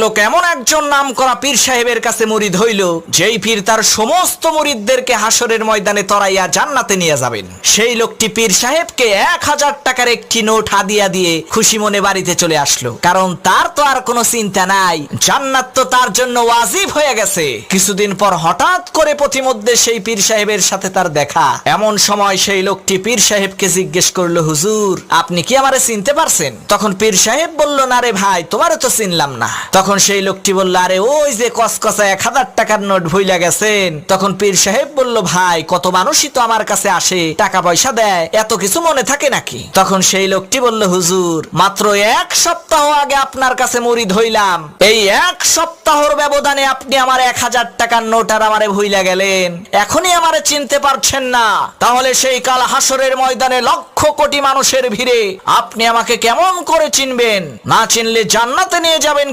লোক এমন একজন নামকরা পীর সাহেবের কাছে মুরিদ হইল, যেই পীর তার সমস্ত মুরিদদেরকে হাসরের ময়দানে তরাইয়া জান্নাতে নিয়ে যাবেন। সেই লোকটি পীর সাহেবকে 1000 টাকার একটি নোট হাদিয়া দিয়ে খুশি মনে বাড়িতে চলে আসলো, কারণ তার তো আর কোনো চিন্তা নাই, জান্নাত তো তার জন্য ওয়াজিব হয়ে গেছে। কিছুদিন পর হঠাৎ করে পথিমধ্যে সেই পীর সাহেবের সাথে তার দেখা। এমন সময় সেই লোকটি পীর সাহেবকে জিজ্ঞেস করলো, হুজুর আপনি কি আমারে চিনতে পারছেন? তখন পীর সাহেব বলল, না রে ভাই, তোমারে তো চিনলাম না। তখন সেই লোকটি বলল, আরে ওই যে কসকসা 1000 টাকার নোট ভুইলা গেছেন। তখন পীর সাহেব বলল, ভাই কত মানুষই তো আমার কাছে আসে, টাকা পয়সা দেয়, এত কিছু মনে থাকে নাকি? তখন সেই লোকটি বলল, হুজুর মাত্র 1 সপ্তাহ আগে আপনার কাছে মুরিদ হইলাম, এই 1 সপ্তাহর ব্যবধানে আপনি আমার 1000 টাকার নোট আর আমারে ভুইলা গেলেন, এখনই আমারে চিনতে পারছেন না? তাহলে সেই কাল হাসরের ময়দানে লক্ষ কোটি মানুষের ভিড়ে আপনি আমাকে কেমন করে চিনবেন? না চিনলে জান্নাতে নিয়ে যাবেন